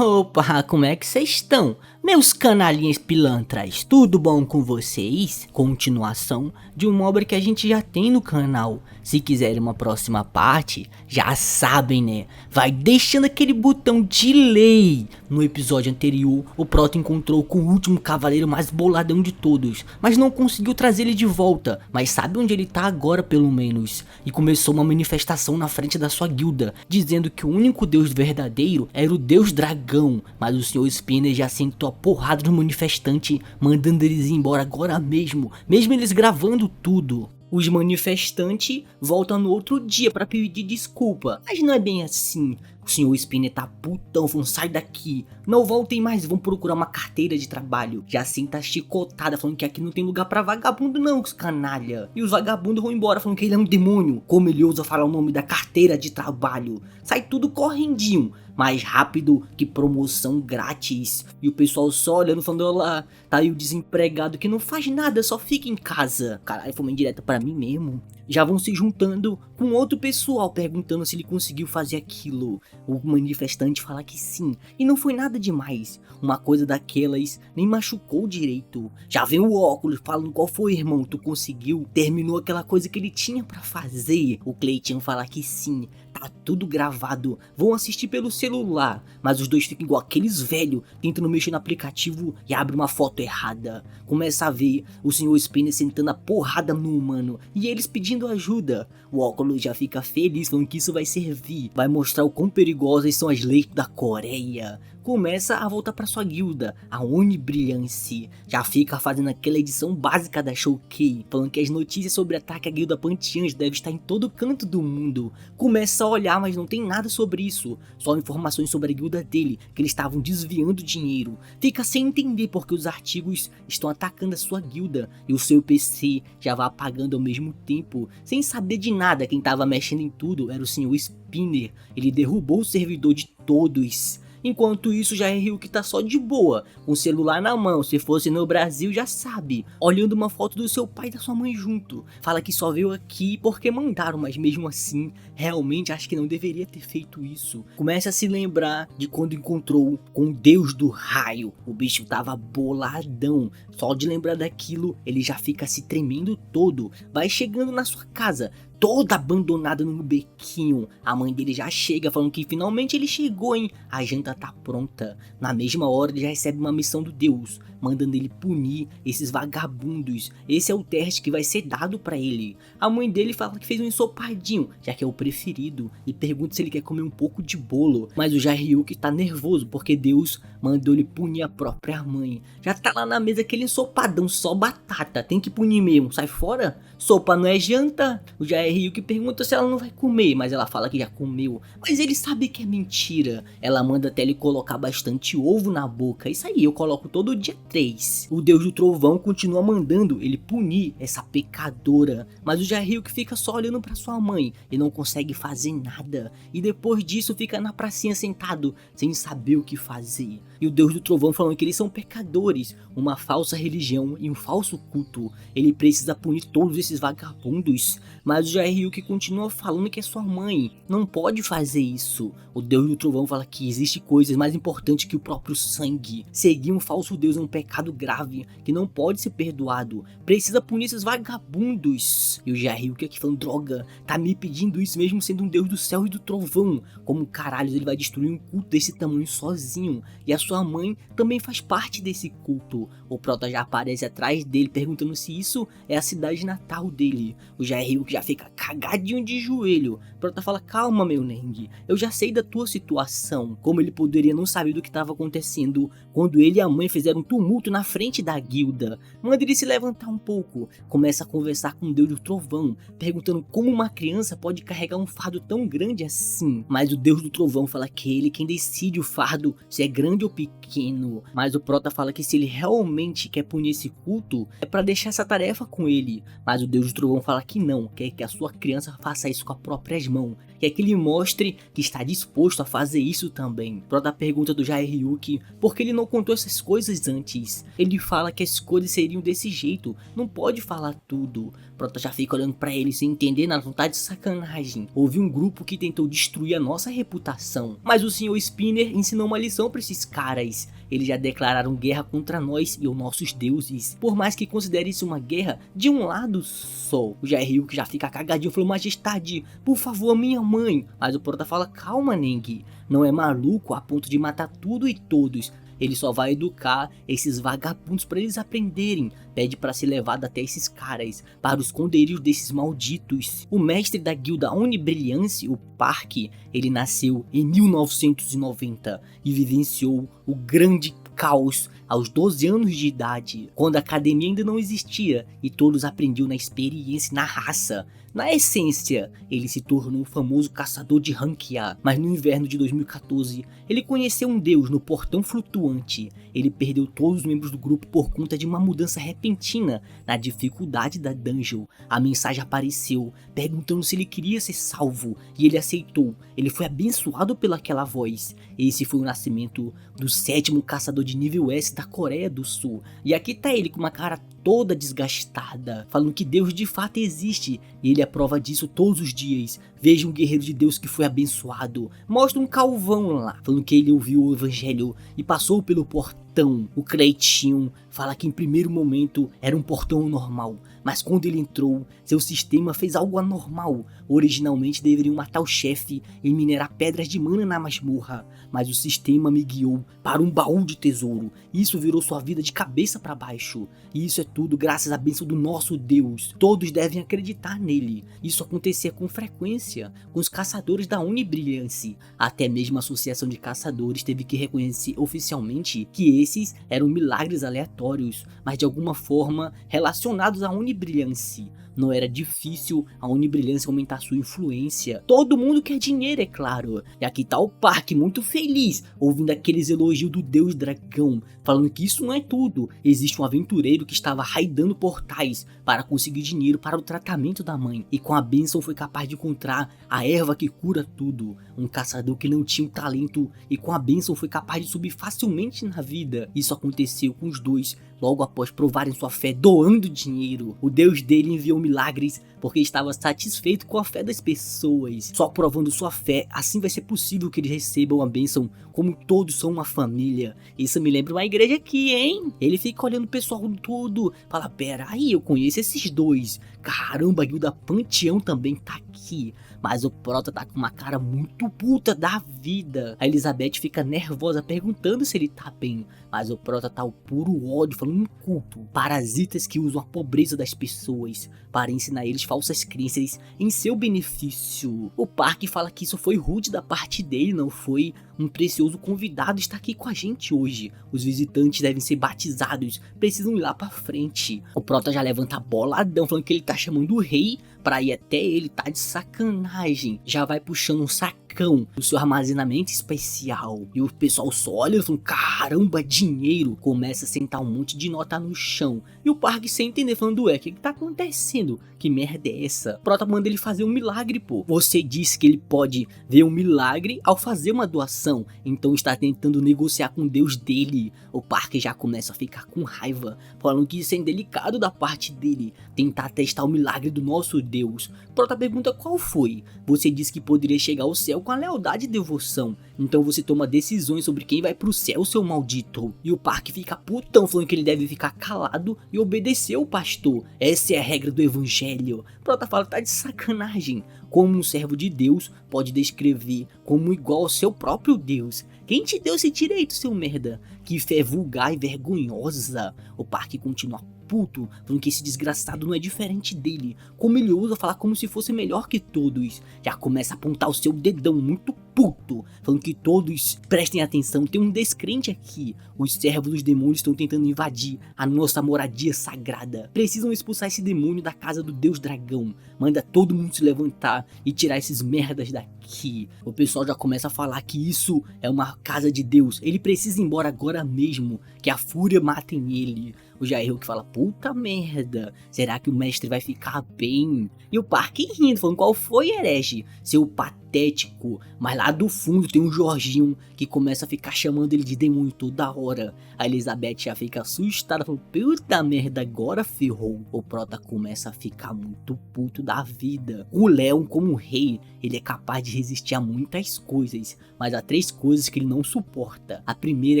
Opa, como é que vocês estão? Meus canalinhas pilantras, tudo bom com vocês? Continuação de uma obra que a gente já tem no canal. Se quiserem uma próxima parte, já sabem, né? Vai deixando aquele botão de lei. No episódio anterior, o Prota encontrou com o último cavaleiro mais boladão de todos, mas não conseguiu trazer ele de volta. Mas sabe onde ele tá agora, pelo menos? E começou uma manifestação na frente da sua guilda, dizendo que o único deus verdadeiro era o deus dragão. Mas o Sr. Spinner já sentou a porrada no manifestante, mandando eles ir embora agora mesmo eles gravando tudo. Os manifestantes voltam no outro dia pra pedir desculpa, mas não é bem assim. O Sr. Spinner tá putão, falando, sai daqui, não voltem mais, vão procurar uma carteira de trabalho. Já assim tá chicotada, falando que aqui não tem lugar pra vagabundo não, canalha. E os vagabundos vão embora, falando que ele é um demônio. Como ele ousa falar o nome da carteira de trabalho? Sai tudo correndinho, mais rápido que promoção grátis. E o pessoal só olhando, falando, olha lá, tá aí o desempregado que não faz nada, só fica em casa. Caralho, foi uma indireta pra mim mesmo. Já vão se juntando com outro pessoal, perguntando se ele conseguiu fazer aquilo. O manifestante fala que sim, e não foi nada demais. Uma coisa daquelas nem machucou direito. Já vem o óculos falando, qual foi, irmão, tu conseguiu? Terminou aquela coisa que ele tinha pra fazer. O Cleitinho fala que sim, tá tudo gravado, vão assistir pelo celular. Mas os dois ficam igual aqueles velhos, tentando mexer no aplicativo e abre uma foto errada. Começa a ver o Sr. Spinner sentando a porrada no humano e eles pedindo ajuda. O óculos já fica feliz, falando que isso vai servir, vai mostrar o quão perigosas são as leis da Coreia. Começa a voltar para sua guilda, a Onibrilhance. Já fica fazendo aquela edição básica da Showkey, falando que as notícias sobre ataque à guilda Pantians devem estar em todo canto do mundo. Começa a olhar, mas não tem nada sobre isso, só informações sobre a guilda dele, que eles estavam desviando dinheiro. Fica sem entender porque os artigos estão atacando a sua guilda, e o seu PC já vai apagando ao mesmo tempo. Sem saber de nada, quem estava mexendo em tudo era o Sr. Spinner. Ele derrubou o servidor de todos. Enquanto isso, já é Rio que tá só de boa, com o celular na mão, se fosse no Brasil já sabe, olhando uma foto do seu pai e da sua mãe junto. Fala que só veio aqui porque mandaram, mas mesmo assim, realmente acho que não deveria ter feito isso. Começa a se lembrar de quando encontrou com o Deus do Raio, o bicho tava boladão. Só de lembrar daquilo, ele já fica se tremendo todo, vai chegando na sua casa, toda abandonada no bequinho. A mãe dele já chega falando que finalmente ele chegou, hein? A janta tá pronta. Na mesma hora ele já recebe uma missão do Deus, mandando ele punir esses vagabundos. Esse é o teste que vai ser dado pra ele. A mãe dele fala que fez um ensopadinho, já que é o preferido, e pergunta se ele quer comer um pouco de bolo. Mas o Jae-hyuk tá nervoso porque Deus mandou ele punir a própria mãe. Já tá lá na mesa aquele ensopadão, só batata, tem que punir mesmo, sai fora. Sopa não é janta. O Jae-hyuk pergunta se ela não vai comer, mas ela fala que já comeu. Mas ele sabe que é mentira. Ela manda até ele colocar bastante ovo na boca. Isso aí, eu coloco todo dia 3. O Deus do Trovão continua mandando ele punir essa pecadora. Mas o Jae-hyuk fica só olhando pra sua mãe e não consegue fazer nada. E depois disso fica na pracinha sentado, sem saber o que fazer. E o Deus do Trovão falando que eles são pecadores, uma falsa religião e um falso culto. Ele precisa punir todos esses vagabundos. Mas o Jae-hyuk continua falando que é sua mãe, não pode fazer isso. O Deus do Trovão fala que existe coisas mais importantes que o próprio sangue. Seguir um falso Deus é um pecado grave que não pode ser perdoado. Precisa punir esses vagabundos. E o Jae-hyuk aqui falando, droga, tá me pedindo isso mesmo sendo um Deus do céu e do trovão. Como caralho ele vai destruir um culto desse tamanho sozinho? E a sua mãe também faz parte desse culto. O Prota já aparece atrás dele perguntando se isso é a cidade natal dele. O Jae-hyuk já fica cagadinho de joelho. O Prota fala, calma meu Neng, eu já sei da tua situação. Como ele poderia não saber do que estava acontecendo quando ele e a mãe fizeram um tumulto na frente da guilda. Manda ele se levantar um pouco. Começa a conversar com o Deus do Trovão, perguntando como uma criança pode carregar um fardo tão grande assim. Mas o Deus do Trovão fala que é ele quem decide o fardo, se é grande ou pequeno. Mas o Prota fala que se ele realmente quer punir esse culto, é pra deixar essa tarefa com ele. Mas o Deus do Trovão fala que não, quer que a sua criança faça isso com as próprias mãos. Quer que ele mostre que está disposto a fazer isso também. Prota pergunta do Jaehyuk por que ele não contou essas coisas antes. Ele fala que as coisas seriam desse jeito, não pode falar tudo. Prota já fica olhando pra ele sem entender na vontade de sacanagem. Houve um grupo que tentou destruir a nossa reputação, mas o Sr. Spinner ensinou uma lição pra esses caras. Eles já declararam guerra contra nós e os nossos deuses. Por mais que considere isso uma guerra de um lado só. O Jaehyuk já fica cagadinho, falou: majestade, por favor, minha mãe. Mas o Prota fala: calma, Neng, não é maluco a ponto de matar tudo e todos. Ele só vai educar esses vagabundos para eles aprenderem. Pede para ser levado até esses caras, para os esconderijos desses malditos. O mestre da guilda Onibrilhance, o Park, ele nasceu em 1990 e vivenciou o grande caos aos 12 anos de idade, quando a academia ainda não existia e todos aprendiam na experiência e na raça. Na essência, ele se tornou o famoso caçador de rank A, mas no inverno de 2014, ele conheceu um deus no portão flutuante. Ele perdeu todos os membros do grupo por conta de uma mudança repentina na dificuldade da dungeon. A mensagem apareceu, perguntando se ele queria ser salvo, e ele aceitou. Ele foi abençoado pelaquela voz. Esse foi o nascimento do 7º caçador de nível S da Coreia do Sul. E aqui tá ele com uma cara toda desgastada, falando que Deus de fato existe, e ele é prova disso todos os dias. Veja um guerreiro de Deus que foi abençoado. Mostra um calvão lá, falando que ele ouviu o evangelho e passou pelo portão. O Cleitinho fala que em primeiro momento era um portão normal, mas quando ele entrou, seu sistema fez algo anormal. Originalmente deveriam matar o chefe e minerar pedras de mana na masmorra, mas o sistema me guiou para um baú de tesouro. Isso virou sua vida de cabeça para baixo. E isso é tudo graças à bênção do nosso Deus. Todos devem acreditar nele. Isso acontecia com frequência com os caçadores da Onibrilhance. Até mesmo a associação de caçadores teve que reconhecer oficialmente que esses eram milagres aleatórios, mas de alguma forma relacionados à Onibrilhance. Não era difícil a Onibrilhance aumentar sua influência. Todo mundo quer dinheiro, é claro. E aqui tá o Park muito feliz, ouvindo aqueles elogios do Deus Dragão, falando que isso não é tudo. Existe um aventureiro que estava raidando portais para conseguir dinheiro para o tratamento da mãe. E com a bênção foi capaz de encontrar a erva que cura tudo. Um caçador que não tinha um talento e com a bênção foi capaz de subir facilmente na vida. Isso aconteceu com os dois logo após provarem sua fé doando dinheiro. O Deus dele enviou milagres porque estava satisfeito com a fé das pessoas. Só provando sua fé, assim vai ser possível que eles recebam a bênção, como todos são uma família. Isso me lembra uma igreja aqui, hein? Ele fica olhando o pessoal todo, fala: pera aí, eu conheço esses dois. Caramba, a guilda Panteão também tá aqui. Mas o Prota tá com uma cara muito puta da vida. A Elizabeth fica nervosa perguntando se ele tá bem, mas o Prota tá ao puro ódio, falando em culto. Parasitas que usam a pobreza das pessoas para ensinar eles falsas crenças em seu benefício. O Park fala que isso foi rude da parte dele, não foi um precioso convidado estar aqui com a gente hoje. Os visitantes devem ser batizados, precisam ir lá pra frente. O Prota já levanta boladão, falando que ele tá chamando o rei pra ir até ele, tá de sacanagem. Já vai puxando um sacão do seu armazenamento especial. E o pessoal só olha e fala: caramba, dinheiro. Começa a sentar um monte de nota no chão. E o Park sem entender, falando: ué, o que tá acontecendo? Que merda é essa? Prota manda ele fazer um milagre, pô. Você disse que ele pode ver um milagre ao fazer uma doação, então está tentando negociar com Deus dele. O Park já começa a ficar com raiva, falando que isso é indelicado da parte dele, tentar testar o milagre do nosso Deus. Prota pergunta: qual foi? Você disse que poderia chegar ao céu com a lealdade e devoção, então você toma decisões sobre quem vai pro céu, seu maldito. E o Park fica putão, falando que ele deve ficar calado e obedecer o pastor. Essa é a regra do evangelho. Prota fala: tá de sacanagem. Como um servo de Deus pode descrever como igual ao seu próprio Deus? Quem te deu esse direito, seu merda? Que fé vulgar e vergonhosa. O Park continua puto, falando que esse desgraçado não é diferente dele. Como ele ousa falar como se fosse melhor que todos. Já começa a apontar o seu dedão muito puto, falando que todos prestem atenção, tem um descrente aqui. Os servos dos demônios estão tentando invadir a nossa moradia sagrada. Precisam expulsar esse demônio da casa do Deus Dragão. Manda todo mundo se levantar e tirar esses merdas daqui. O pessoal já começa a falar que isso é uma casa de Deus. Ele precisa ir embora agora mesmo, que a fúria matem ele. O Jair que fala, puta merda, será que o mestre vai ficar bem? E o Park rindo, falando, qual foi, herege? Seu patético. Mas lá do fundo tem um Jorginho que começa a ficar chamando ele de demônio toda hora. A Elizabeth já fica assustada, falando, puta merda, agora ferrou. O Prota começa a ficar muito puto da vida. O Leon, como rei, ele é capaz de resistir a muitas coisas, mas há 3 coisas que ele não suporta. A primeira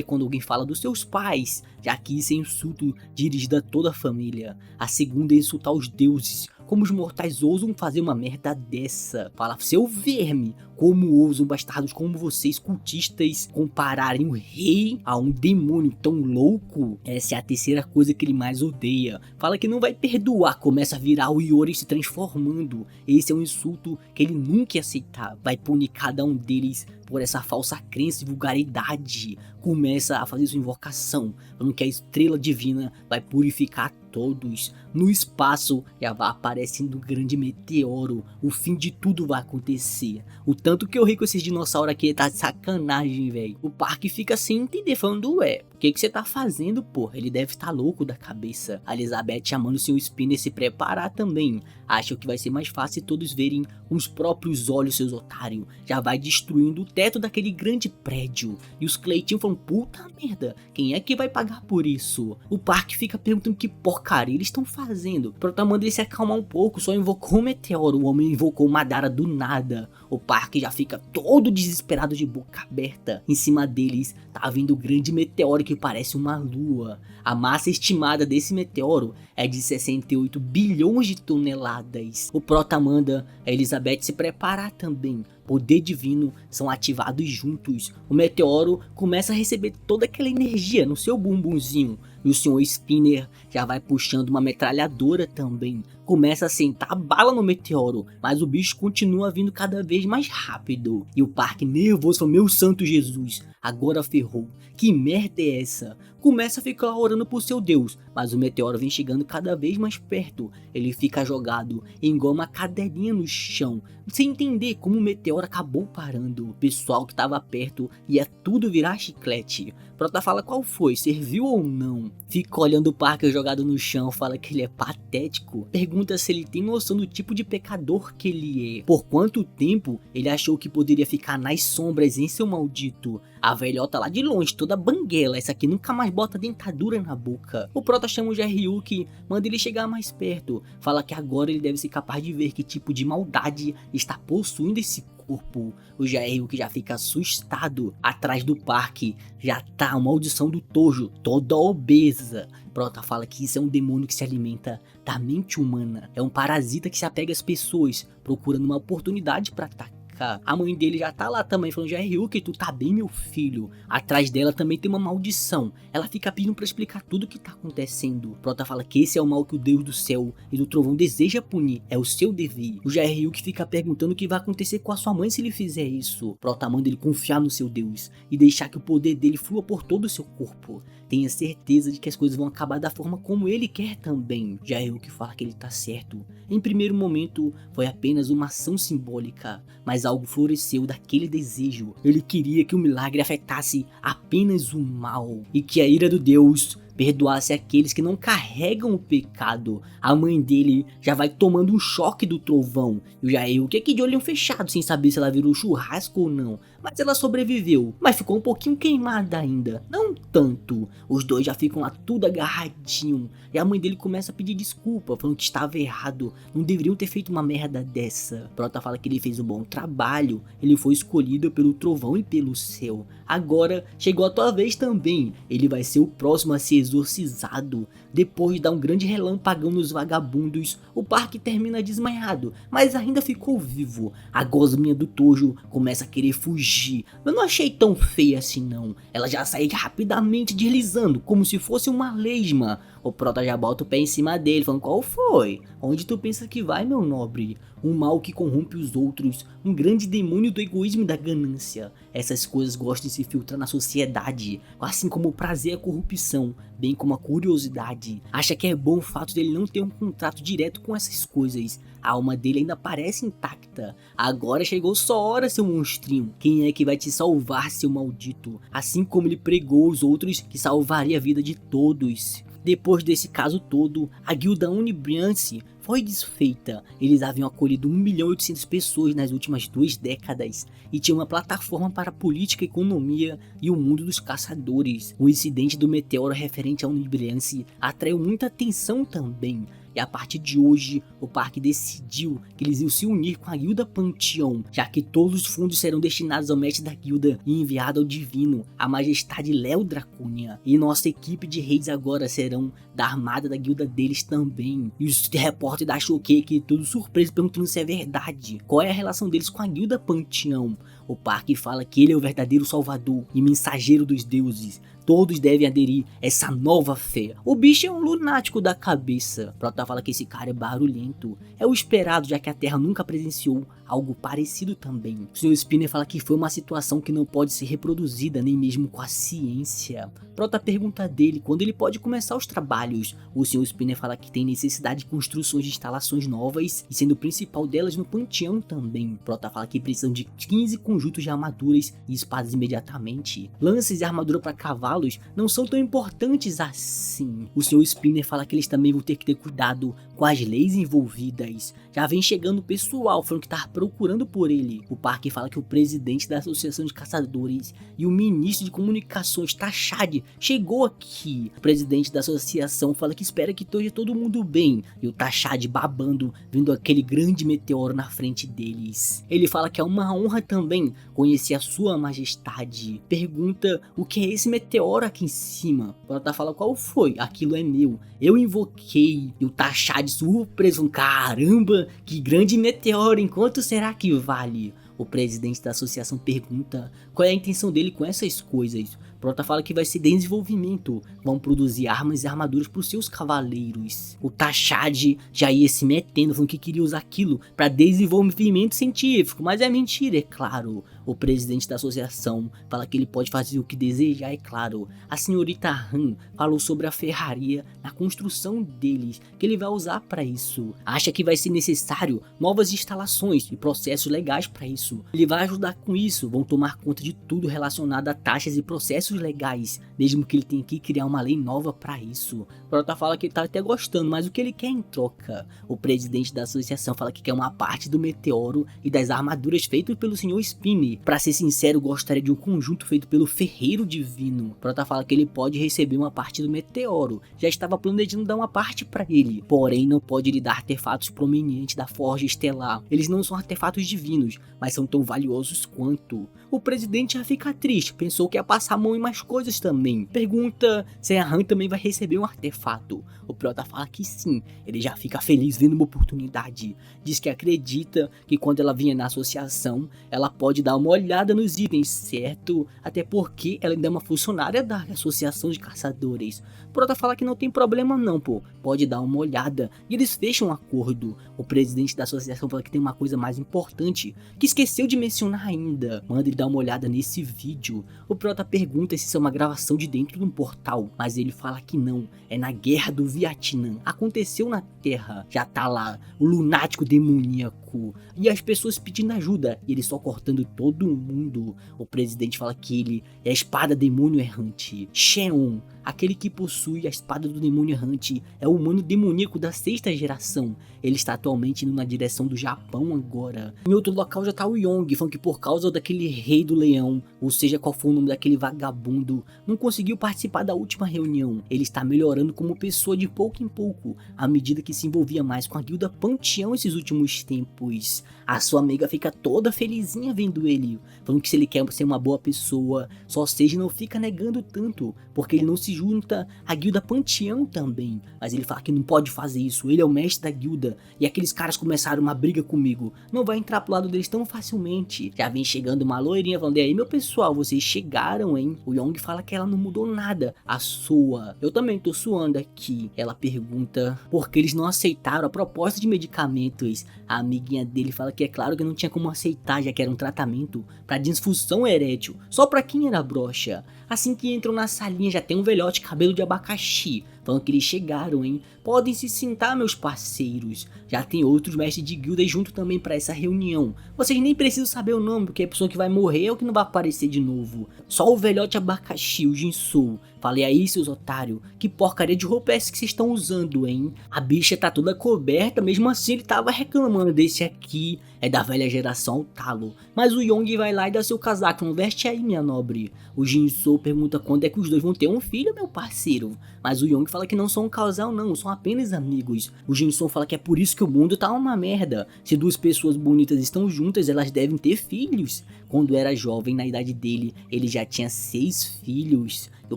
é quando alguém fala dos seus pais, já que isso é insulto dirigido a toda a família. A segunda é insultar os deuses. Como os mortais ousam fazer uma merda dessa? Fala, seu verme, como ousam bastardos como vocês, cultistas, compararem um rei a um demônio tão louco? Essa é a terceira coisa que ele mais odeia. Fala que não vai perdoar, começa a virar o Iori se transformando. Esse é um insulto que ele nunca ia aceitar. Vai punir cada um deles por essa falsa crença e vulgaridade. Começa a fazer sua invocação, falando que a estrela divina vai purificar todos. No espaço já vai aparecendo um grande meteoro. O fim de tudo vai acontecer. O tanto que eu ri com esses dinossauros aqui tá de sacanagem, velho. O Park fica sem entender, falando, ué, o que você tá fazendo, porra? Ele deve estar louco da cabeça. A Elizabeth chamando o Sr. Spinner se preparar também. Acham que vai ser mais fácil todos verem com os próprios olhos, seus otários. Já vai destruindo o teto daquele grande prédio. E os Cleitinho falam, puta merda, quem é que vai pagar por isso? O Park fica perguntando que porcaria eles estão fazendo. Prota manda ele se acalmar um pouco, só invocou o meteoro. O homem invocou Madara do nada. O Park já fica todo desesperado de boca aberta. Em cima deles tá vindo o grande meteoro que parece uma lua. A massa estimada desse meteoro é de 68 bilhões de toneladas. O Prota manda a Elizabeth se preparar também. Poder divino são ativados juntos. O meteoro começa a receber toda aquela energia no seu bumbumzinho. E o Sr. Spinner já vai puxando uma metralhadora também. Começa a sentar bala no meteoro, mas o bicho continua vindo cada vez mais rápido. E o Park nervoso fala, meu santo Jesus, agora ferrou. Que merda é essa? Começa a ficar orando por seu Deus, mas o meteoro vem chegando cada vez mais perto. Ele fica jogado igual uma cadeirinha no chão, sem entender como o meteoro acabou parando. O pessoal que estava perto ia tudo virar chiclete. Prota fala qual foi, serviu ou não? Fica olhando o Parker jogado no chão, fala que ele é patético. Pergunta se ele tem noção do tipo de pecador que ele é. Por quanto tempo ele achou que poderia ficar nas sombras em seu maldito? A velhota lá de longe, toda banguela, essa aqui nunca mais bota dentadura na boca. O Prota chama o Jaryuki, manda ele chegar mais perto. Fala que agora ele deve ser capaz de ver que tipo de maldade está possuindo esse corpo. O Jaryuki já fica assustado. Atrás do Parque já tá a maldição do Tojo, toda obesa. Prota fala que isso é um demônio que se alimenta da mente humana. É um parasita que se apega às pessoas, procurando uma oportunidade para atacar. A mãe dele já tá lá também, falando, Jaryuki, tu tá bem, meu filho? Atrás dela também tem uma maldição. Ela fica pedindo pra explicar tudo o que tá acontecendo. Prota fala que esse é o mal que o Deus do céu e do trovão deseja punir. É o seu dever. O Jaryuki fica perguntando o que vai acontecer com a sua mãe se ele fizer isso. Prota manda ele confiar no seu Deus e deixar que o poder dele flua por todo o seu corpo. Tenha certeza de que as coisas vão acabar da forma como ele quer também. Jaryuki fala que ele tá certo. Em primeiro momento, foi apenas uma ação simbólica, mas algo floresceu daquele desejo. Ele queria que o milagre afetasse apenas o mal e que a ira do Deus perdoasse aqueles que não carregam o pecado. A mãe dele já vai tomando um choque do trovão. E o Jaryuki aqui de olho fechado, sem saber se ela virou churrasco ou não. Mas ela sobreviveu, mas ficou um pouquinho queimada ainda. Não tanto. Os dois já ficam lá tudo agarradinho. E a mãe dele começa a pedir desculpa, falando que estava errado. Não deveriam ter feito uma merda dessa. Prota fala que ele fez um bom trabalho. Ele foi escolhido pelo trovão e pelo céu. Agora chegou a tua vez também. Ele vai ser o próximo a ser exorcizado. Depois de dar um grande relâmpagão nos vagabundos, o Parque termina desmaiado, mas ainda ficou vivo. A gosminha do Tojo começa a querer fugir. Eu não achei tão feia assim não. Ela já sai rapidamente deslizando, como se fosse uma lesma. O Prota já bota o pé em cima dele, falando, qual foi? Onde tu pensa que vai, meu nobre? Um mal que corrompe os outros, um grande demônio do egoísmo e da ganância. Essas coisas gostam de se filtrar na sociedade, assim como o prazer e a corrupção, bem como a curiosidade. Acha que é bom o fato dele não ter um contrato direto com essas coisas. A alma dele ainda parece intacta. Agora chegou sua hora, seu monstrinho. Quem é que vai te salvar, seu maldito? Assim como ele pregou os outros que salvaria a vida de todos. Depois desse caso todo, a guilda Unibriance foi desfeita. Eles haviam acolhido 1.800.000 pessoas nas últimas 2 décadas e tinham uma plataforma para a política, economia e o mundo dos caçadores. O incidente do meteoro referente à Unibriance atraiu muita atenção também. E a partir de hoje, o parque decidiu que eles iam se unir com a guilda Panteão, já que todos os fundos serão destinados ao mestre da guilda e enviado ao divino, a majestade Léo Draconia. E nossa equipe de reis agora serão da armada da guilda deles também. E os repórteres da Shokeki, tudo surpreso, perguntando se é verdade. Qual é a relação deles com a guilda Panteão? O parque fala que ele é o verdadeiro salvador e mensageiro dos deuses. Todos devem aderir a essa nova fé. O bicho é um lunático da cabeça. Prota fala que esse cara é barulhento. É o esperado, já que a Terra nunca presenciou algo parecido também. O Sr. Spinner fala que foi uma situação que não pode ser reproduzida nem mesmo com a ciência. Prota pergunta dele quando ele pode começar os trabalhos. O Sr. Spinner fala que tem necessidade de construções de instalações novas, e sendo o principal delas no Panteão também. Prota fala que precisam de 15 conjuntos de armaduras e espadas imediatamente. Lances e armadura para cavalos não são tão importantes assim. O Sr. Spinner fala que eles também vão ter que ter cuidado com as leis envolvidas. Já vem chegando o pessoal falando que tá procurando por ele. O parque fala que o presidente da Associação de Caçadores e o ministro de Comunicações, Tachad, chegou aqui. O presidente da associação fala que espera que esteja todo mundo bem. E o Tachad babando, vendo aquele grande meteoro na frente deles. Ele fala que é uma honra também conhecer a sua majestade. Pergunta o que é esse meteoro aqui em cima. O Prota fala qual foi. Aquilo é meu. Eu invoquei. E o Tachad surpreso. Caramba, que grande meteoro. Enquanto será que vale? O presidente da associação pergunta qual é a intenção dele com essas coisas. Prota fala que vai ser desenvolvimento, vão produzir armas e armaduras para os seus cavaleiros. O Tachad já ia se metendo, falando que queria usar aquilo para desenvolvimento científico, mas é mentira, é claro. O presidente da associação fala que ele pode fazer o que desejar, é claro. A senhorita Han falou sobre a ferraria na construção deles, que ele vai usar para isso. Acha que vai ser necessário novas instalações e processos legais para isso. Ele vai ajudar com isso, vão tomar conta de tudo relacionado a taxas e processos legais, mesmo que ele tenha que criar uma lei nova para isso. O Prota fala que ele tá até gostando, mas o que ele quer em troca? O presidente da associação fala que quer uma parte do meteoro e das armaduras feitas pelo Sr. Spinner. Para ser sincero, gostaria de um conjunto feito pelo Ferreiro Divino. O Prota fala que ele pode receber uma parte do meteoro, já estava planejando dar uma parte para ele, porém não pode lhe dar artefatos provenientes da Forja Estelar. Eles não são artefatos divinos, mas são tão valiosos quanto. O presidente já fica triste, pensou que ia passar a mão em mais coisas também. Pergunta se a Han também vai receber um artefato. O Prota fala que sim, ele já fica feliz vendo uma oportunidade. Diz que acredita que quando ela vinha na associação, ela pode dar uma olhada nos itens, certo? Até porque ela ainda é uma funcionária da Associação de Caçadores. O Prota fala que não tem problema não, pô. Pode dar uma olhada e eles fecham um acordo. O presidente da associação fala que tem uma coisa mais importante que esqueceu de mencionar ainda. Manda ele dar uma olhada nesse vídeo. O Prota pergunta se isso é uma gravação de dentro de um portal, mas ele fala que não. É na Guerra do Vietnã. Aconteceu na Terra. Já tá lá o lunático demoníaco e as pessoas pedindo ajuda e ele só cortando todo mundo. O presidente fala que ele é a espada demônio errante. Sheon, aquele que possui a espada do demônio errante, é o humano demoníaco da 6ª geração. Ele está atualmente indo na direção do Japão agora. Em outro local já tá o Yong, falando que por causa daquele rei do leão, ou seja, qual foi o nome daquele vagabundo, não conseguiu participar da última reunião. Ele está melhorando como pessoa de pouco em pouco, à medida que se envolvia mais com a guilda Panteão esses últimos tempos. A sua amiga fica toda felizinha vendo ele, falando que se ele quer ser uma boa pessoa, só seja e não fica negando tanto, porque ele não se junta à guilda Panteão também. Mas ele fala que não pode fazer isso, ele é o mestre da guilda, e aqueles caras começaram uma briga comigo, não vai entrar pro lado deles tão facilmente. Já vem chegando uma loirinha falando, e aí meu pessoal, vocês chegaram, hein? O Yong fala que ela não mudou nada, a sua. Eu também tô suando aqui. Ela pergunta por que eles não aceitaram a proposta de medicamentos. A amiguinha dele fala que é claro que não tinha como aceitar, já que era um tratamento para disfunção erétil, só pra quem era broxa. Assim que entram na salinha já tem um velhote cabelo de abacaxi, falando que eles chegaram, hein? Podem se sentar, meus parceiros. Já tem outros mestres de guilda junto também pra essa reunião. Vocês nem precisam saber o nome, porque a pessoa que vai morrer ou que não vai aparecer de novo. Só o velhote abacaxi, o Jinsou. Falei aí, seus otários, que porcaria de roupa é essa que vocês estão usando, hein? A bicha tá toda coberta, mesmo assim ele tava reclamando desse aqui. É da velha geração ao talo. Mas o Yong vai lá e dá seu casaco, não veste aí, minha nobre. O Jinsou pergunta quando é que os dois vão ter um filho, meu parceiro. Mas o Yong fala que não são um casal não, são apenas amigos. O Jinsou fala que é por isso que o mundo tá uma merda. Se duas pessoas bonitas estão juntas, elas devem ter filhos. Quando era jovem, na idade dele, ele já tinha 6 filhos. E o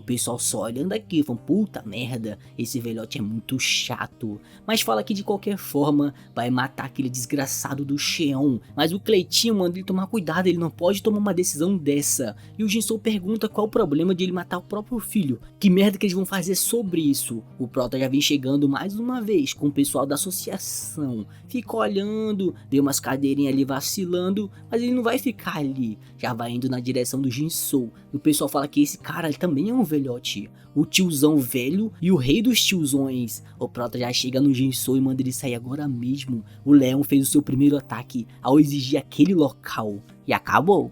pessoal só olhando aqui, falando, puta merda, esse velhote é muito chato. Mas fala que de qualquer forma, vai matar aquele desgraçado do Cheon. Mas o Cleitinho manda ele tomar cuidado, ele não pode tomar uma decisão dessa. E o Jinsou pergunta qual o problema de ele matar o próprio filho. Que merda que eles vão fazer sobre isso? O Prota já vem chegando mais uma vez com o pessoal da associação. Fica olhando, deu umas cadeirinhas ali vacilando, mas ele não vai ficar ali. Já vai indo na direção do Jinsou. E o pessoal fala que esse cara ele também é um velhote, o tiozão velho e o rei dos tiozões. O Prota já chega no Jinsou e manda ele sair agora mesmo. O Leão fez o seu primeiro ataque ao exigir aquele local e acabou.